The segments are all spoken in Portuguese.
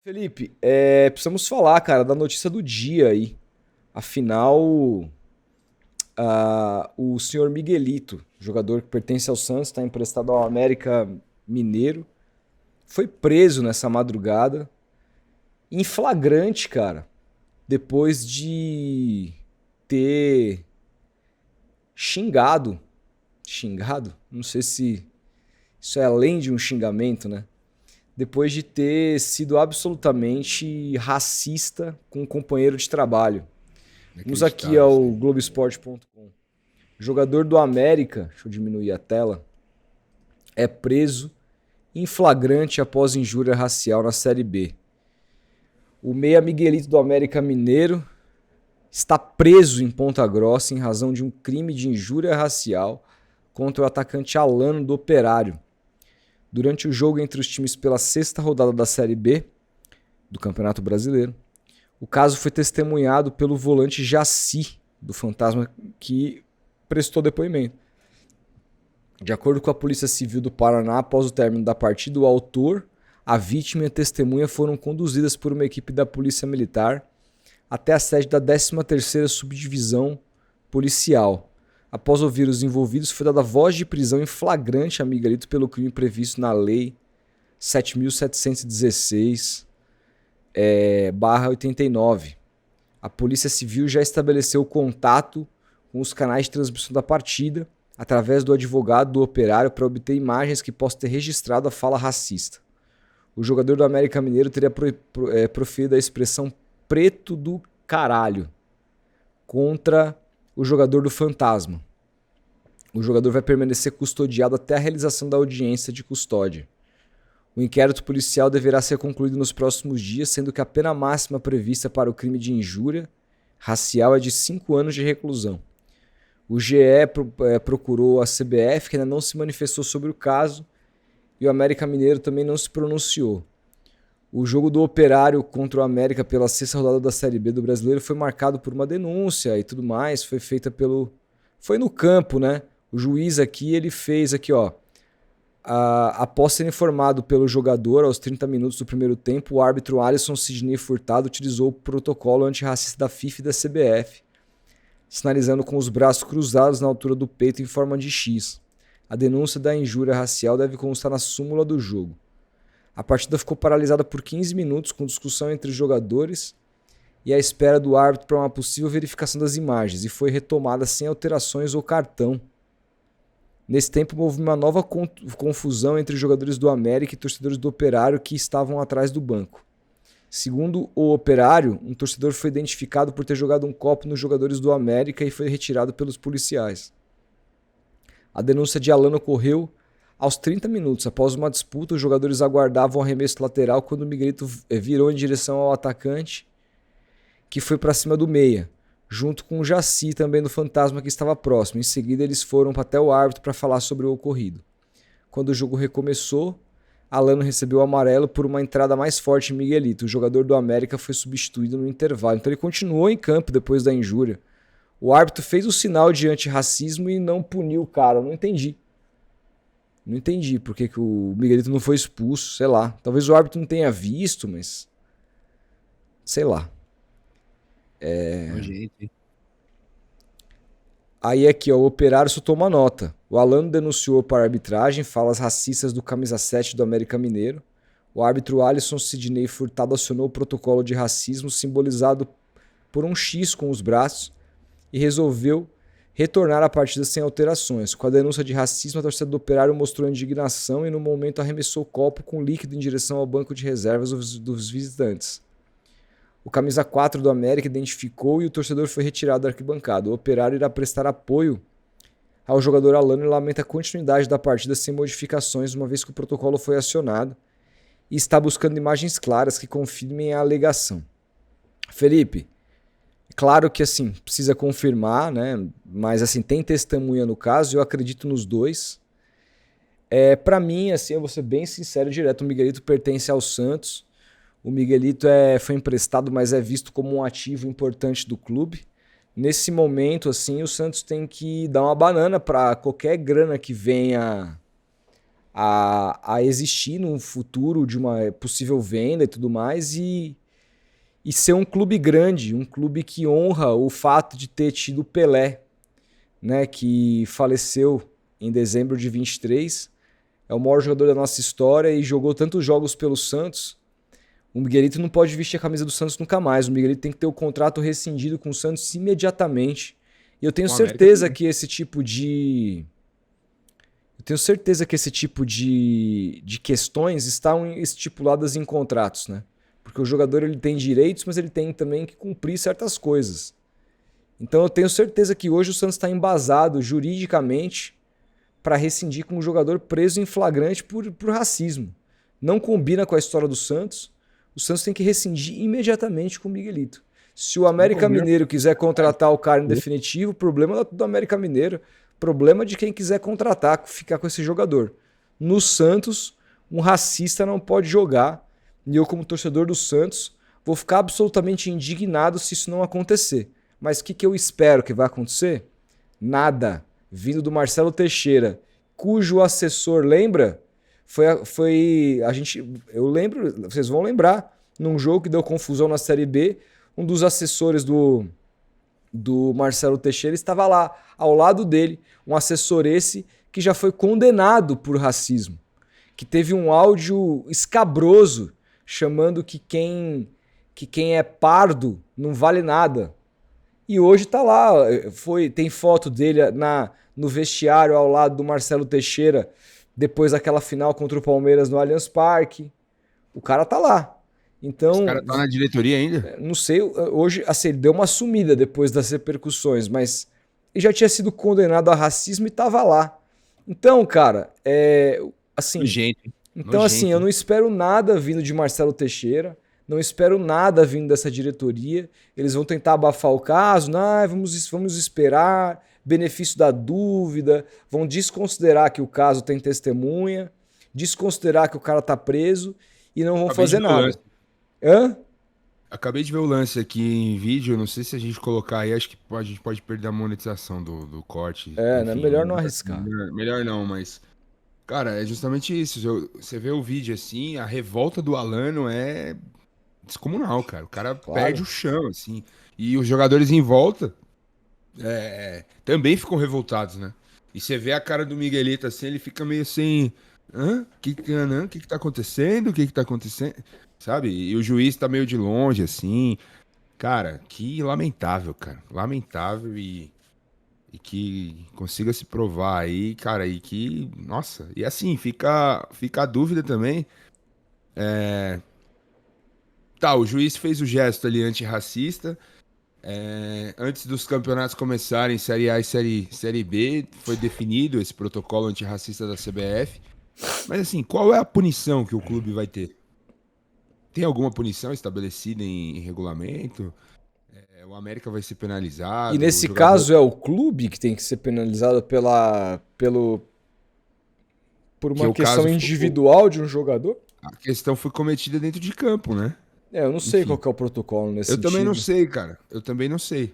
Felipe, precisamos falar, cara, da notícia do dia aí. Afinal, o senhor Miguelito, jogador que pertence ao Santos, está emprestado ao América Mineiro, foi preso nessa madrugada, em flagrante, cara, depois de ter xingado. Xingado? Não sei se isso é além de um xingamento, né? Depois de ter sido absolutamente racista com um companheiro de trabalho. Vamos aqui Inacreditável isso ao aí. Globoesporte.com. Jogador do América, deixa eu diminuir a tela, é preso em flagrante após injúria racial na Série B. O meia Miguelito do América Mineiro está preso em Ponta Grossa em razão de um crime de injúria racial contra o atacante Alano do Operário. Durante o jogo entre os times pela sexta rodada da Série B do Campeonato Brasileiro, o caso foi testemunhado pelo volante Jaci, do Fantasma, que prestou depoimento. De acordo com a Polícia Civil do Paraná, após o término da partida, o autor, a vítima e a testemunha foram conduzidas por uma equipe da Polícia Militar até a sede da 13ª Subdivisão Policial. Após ouvir os envolvidos, foi dada voz de prisão em flagrante a Miguelito pelo crime previsto na Lei 7.716, 89. A Polícia Civil já estabeleceu contato com os canais de transmissão da partida através do advogado do Operário para obter imagens que possam ter registrado a fala racista. O jogador do América Mineiro teria proferido a expressão preto do caralho contra o jogador do Fantasma. O jogador vai permanecer custodiado até a realização da audiência de custódia. O inquérito policial deverá ser concluído nos próximos dias, sendo que a pena máxima prevista para o crime de injúria racial é de 5 anos de reclusão. O GE procurou a CBF, que ainda não se manifestou sobre o caso, e o América Mineiro também não se pronunciou. O jogo do Operário contra o América pela sexta rodada da Série B do Brasileiro foi marcado por uma denúncia e tudo mais, foi feita pelo... Foi no campo, né? O juiz aqui, ele fez aqui, ó. Após ser informado pelo jogador aos 30 minutos do primeiro tempo, o árbitro Alisson Sidney Furtado utilizou o protocolo antirracista da FIFA e da CBF, sinalizando com os braços cruzados na altura do peito em forma de X. A denúncia da injúria racial deve constar na súmula do jogo. A partida ficou paralisada por 15 minutos, com discussão entre os jogadores e a espera do árbitro para uma possível verificação das imagens, e foi retomada sem alterações ou cartão. Nesse tempo, houve uma nova confusão entre jogadores do América e torcedores do Operário que estavam atrás do banco. Segundo o Operário, um torcedor foi identificado por ter jogado um copo nos jogadores do América e foi retirado pelos policiais. A denúncia de Alano ocorreu aos 30 minutos. Após uma disputa, os jogadores aguardavam o arremesso lateral quando o Miguelito virou em direção ao atacante, que foi para cima do meia, junto com o Jaci, também do Fantasma, que estava próximo. Em seguida, eles foram até o árbitro para falar sobre o ocorrido. Quando o jogo recomeçou, Alano recebeu o amarelo por uma entrada mais forte em Miguelito. O jogador do América foi substituído no intervalo. Então ele continuou em campo depois da injúria. O árbitro fez o sinal de antirracismo e não puniu o cara. Eu não entendi. Não entendi por que o Miguelito não foi expulso, sei lá. Talvez o árbitro não tenha visto, mas... sei lá. Nojento, hein? Aí aqui, ó, o Operário soltou uma nota. O Alano denunciou para a arbitragem falas racistas do camisa 7 do América Mineiro. O árbitro Alisson Sidney Furtado acionou o protocolo de racismo simbolizado por um X com os braços e resolveu retornar à partida sem alterações. Com a denúncia de racismo, a torcida do Operário mostrou indignação e no momento arremessou o copo com líquido em direção ao banco de reservas dos visitantes. O camisa 4 do América identificou e o torcedor foi retirado da arquibancada. O Operário irá prestar apoio ao jogador Alano e lamenta a continuidade da partida sem modificações, uma vez que o protocolo foi acionado e está buscando imagens claras que confirmem a alegação. Felipe, claro que assim, precisa confirmar, né? Mas assim, tem testemunha no caso, eu acredito nos dois. Para mim, assim, eu vou ser bem sincero e direto, o Miguelito pertence ao Santos. O Miguelito foi emprestado, mas é visto como um ativo importante do clube. Nesse momento, assim, o Santos tem que dar uma banana para qualquer grana que venha a existir num futuro de uma possível venda e tudo mais, e ser um clube grande, um clube que honra o fato de ter tido Pelé, né, que faleceu em dezembro de 23, é o maior jogador da nossa história e jogou tantos jogos pelo Santos. O Miguelito não pode vestir a camisa do Santos nunca mais. O Miguelito tem que ter o contrato rescindido com o Santos imediatamente. E eu tenho certeza que esse tipo de... Eu tenho certeza que esse tipo de questões estão estipuladas em contratos, né? Porque o jogador ele tem direitos, mas ele tem também que cumprir certas coisas. Então eu tenho certeza que hoje o Santos está embasado juridicamente para rescindir com um jogador preso em flagrante por racismo. Não combina com a história do Santos. O Santos tem que rescindir imediatamente com o Miguelito. Se o América Mineiro quiser contratar o cara em definitivo, problema do América Mineiro, problema de quem quiser contratar, ficar com esse jogador. No Santos, um racista não pode jogar. E eu, como torcedor do Santos, vou ficar absolutamente indignado se isso não acontecer. Mas o que eu espero que vai acontecer? Nada. Vindo do Marcelo Teixeira, cujo assessor, lembra? Eu lembro, vocês vão lembrar, num jogo que deu confusão na Série B, um dos assessores do Marcelo Teixeira estava lá, ao lado dele, um assessor esse que já foi condenado por racismo, que teve um áudio escabroso chamando que quem é pardo não vale nada. E hoje tá lá, tem foto dele no vestiário ao lado do Marcelo Teixeira, depois daquela final contra o Palmeiras no Allianz Parque. O cara tá lá. Então, esse cara tá na diretoria ainda? Não sei, hoje assim, ele deu uma sumida depois das repercussões, mas ele já tinha sido condenado a racismo e tava lá. Então, cara, assim... Nojento. Então, assim, eu não espero nada vindo de Marcelo Teixeira, não espero nada vindo dessa diretoria. Eles vão tentar abafar o caso, vamos esperar, benefício da dúvida, vão desconsiderar que o caso tem testemunha, desconsiderar que o cara tá preso e não vão fazer nada. Hã? Acabei de ver o lance aqui em vídeo, não sei se a gente colocar aí, acho que a gente pode perder a monetização do corte. Enfim, né? Melhor não melhor, arriscar. Melhor não, mas... Cara, é justamente isso. Você vê o vídeo assim, a revolta do Alano é descomunal, cara. O cara perde o chão, assim. E os jogadores em volta também ficam revoltados, né? E você vê a cara do Miguelito assim, ele fica meio assim... Hã? O que tá acontecendo? O que tá acontecendo? Sabe? E o juiz tá meio de longe, assim. Cara, que lamentável, cara. Lamentável e que consiga se provar aí, cara, e que, nossa, e assim, fica a dúvida também. Tá, o juiz fez o gesto ali antirracista. Antes dos campeonatos começarem, Série A e Série B, foi definido esse protocolo antirracista da CBF. Mas assim, qual é a punição que o clube vai ter? Tem alguma punição estabelecida em regulamento? O América vai ser penalizado? E nesse caso é o clube que tem que ser penalizado por uma questão individual de um jogador? A questão foi cometida dentro de campo, né? Eu não sei qual que é o protocolo nesse sentido. Eu também não sei, cara. Eu também não sei.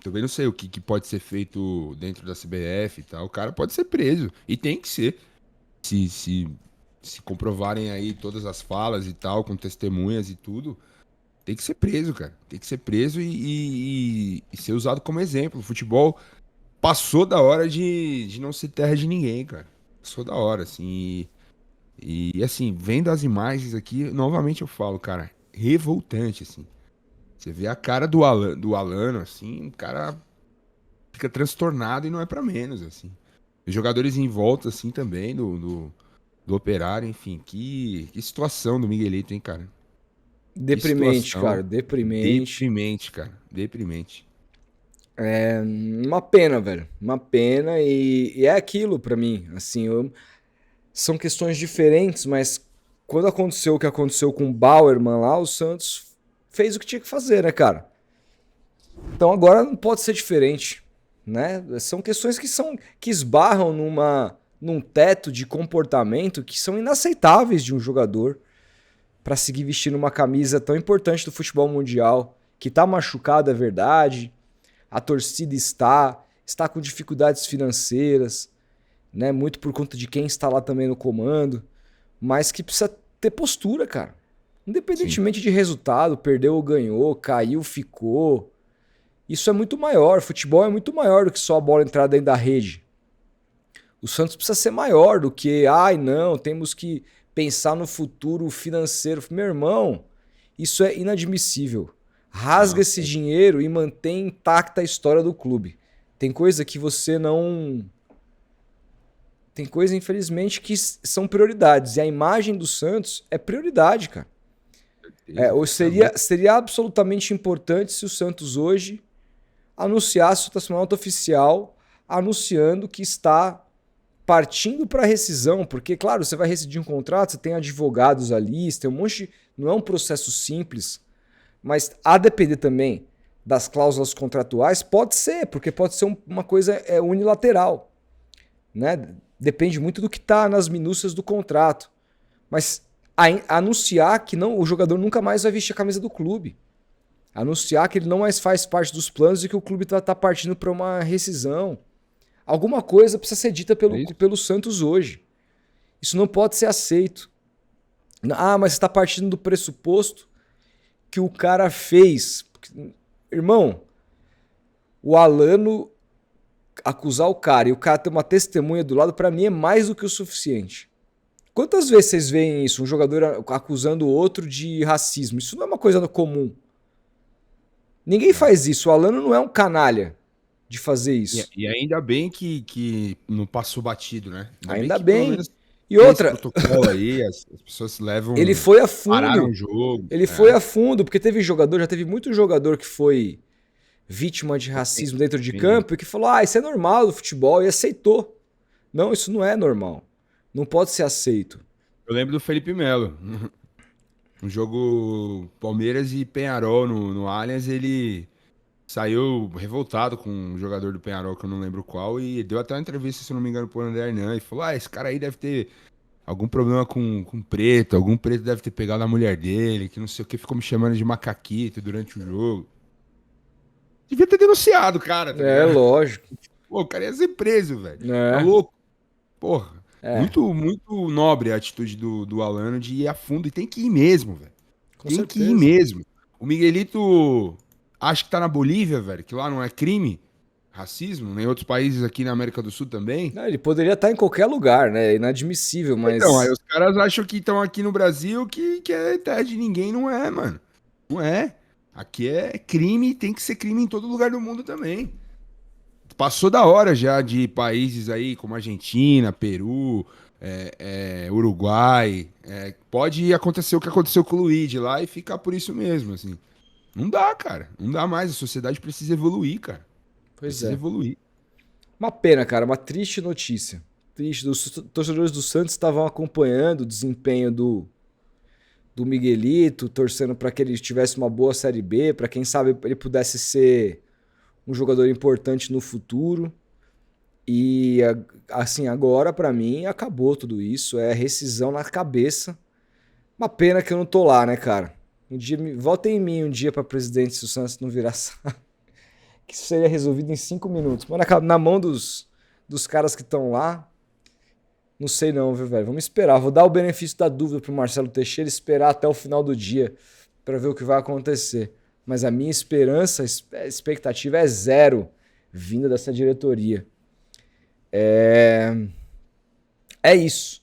Também não sei o que pode ser feito dentro da CBF e tal. O cara pode ser preso. E tem que ser. Se comprovarem aí todas as falas e tal, com testemunhas e tudo, tem que ser preso, cara. Tem que ser preso e ser usado como exemplo. O futebol passou da hora de não ser terra de ninguém, cara. Passou da hora, assim. E assim, vendo as imagens aqui, novamente eu falo, cara, revoltante, assim. Você vê a cara do Alano, assim, o cara fica transtornado e não é pra menos, assim. Os jogadores em volta, assim, também, do Operário, enfim, que situação do Miguelito, hein, cara. Deprimente, cara, deprimente. Deprimente, cara, deprimente. É uma pena, velho, uma pena e é aquilo pra mim, assim, são questões diferentes, mas quando aconteceu o que aconteceu com o Bauerman lá, o Santos fez o que tinha que fazer, né, cara? Então agora não pode ser diferente, né? São questões que esbarram num teto de comportamento que são inaceitáveis de um jogador para seguir vestindo uma camisa tão importante do futebol mundial, que tá machucado, é verdade, a torcida está com dificuldades financeiras, né? Muito por conta de quem está lá também no comando, mas que precisa ter postura, cara. Independentemente de resultado, perdeu ou ganhou, caiu, ficou. Isso é muito maior. Futebol é muito maior do que só a bola entrar dentro da rede. O Santos precisa ser maior do que, ai não, temos que pensar no futuro financeiro. Meu irmão, isso é inadmissível. Rasga esse dinheiro e mantém intacta a história do clube. Tem coisa que você não... Tem coisa, infelizmente, que são prioridades. E a imagem do Santos é prioridade, cara. Ou seria absolutamente importante se o Santos hoje anunciasse uma nota oficial anunciando que está partindo para rescisão, porque, claro, você vai rescindir um contrato, você tem advogados ali, você tem um monte de... Não é um processo simples, mas a depender também das cláusulas contratuais, pode ser, porque pode ser uma coisa unilateral, né? Depende muito do que está nas minúcias do contrato. Mas anunciar que não, o jogador nunca mais vai vestir a camisa do clube. Anunciar que ele não mais faz parte dos planos e que o clube está partindo para uma rescisão. Alguma coisa precisa ser dita pelo Santos hoje. Isso não pode ser aceito. Ah, mas você está partindo do pressuposto que o cara fez. Irmão, o Alano acusar o cara e o cara ter uma testemunha do lado, para mim é mais do que o suficiente. Quantas vezes vocês veem isso? Um jogador acusando o outro de racismo. Isso não é uma coisa comum. Ninguém faz isso. O Alano não é um canalha de fazer isso. E ainda bem que não passou batido, né? Ainda bem. E outra... protocolo aí, as pessoas levam... Ele foi a fundo. Pararam o jogo. Ele foi a fundo, porque já teve muito jogador que foi vítima de racismo dentro de campo e que falou, isso é normal do futebol, e aceitou. Não, isso não é normal. Não pode ser aceito. Eu lembro do Felipe Melo. Um jogo Palmeiras e Peñarol no Allianz, ele saiu revoltado com um jogador do Peñarol, que eu não lembro qual, e deu até uma entrevista, se não me engano, pro André Hernan, e falou, esse cara aí deve ter algum problema com preto, algum preto deve ter pegado a mulher dele, que não sei o que, ficou me chamando de macaquito durante o jogo. Devia ter denunciado o cara, tá ligado? Lógico. Pô, o cara ia ser preso, velho. Tá louco? Porra. Muito, muito nobre a atitude do Alano de ir a fundo, e tem que ir mesmo, velho. Tem que ir mesmo. O Miguelito acha que tá na Bolívia, velho, que lá não é crime, racismo, nem outros países aqui na América do Sul também. Não, ele poderia estar em qualquer lugar, né? É inadmissível, mas... Então, aí os caras acham que estão aqui no Brasil, que é terra de ninguém, não é, mano. Não é. Aqui é crime, tem que ser crime em todo lugar do mundo também. Passou da hora já de países aí como Argentina, Peru, Uruguai. Pode acontecer o que aconteceu com o Luigi lá e ficar por isso mesmo, assim. Não dá, cara. Não dá mais. A sociedade precisa evoluir, cara. Precisa evoluir. Uma pena, cara. Uma triste notícia. Triste. Os torcedores do Santos estavam acompanhando o desempenho do Miguelito, torcendo para que ele tivesse uma boa Série B, para quem sabe ele pudesse ser um jogador importante no futuro. E assim, agora para mim acabou tudo isso, é rescisão na cabeça. Uma pena que eu não tô lá, né, cara? Um dia votem em mim um dia para presidente se o Santos não virar que isso seria resolvido em 5 minutos. Mas na mão dos caras que estão lá, não sei não, viu, velho? Vamos esperar. Vou dar o benefício da dúvida pro Marcelo Teixeira, esperar até o final do dia para ver o que vai acontecer. Mas a minha esperança, a expectativa é zero vinda dessa diretoria. É isso.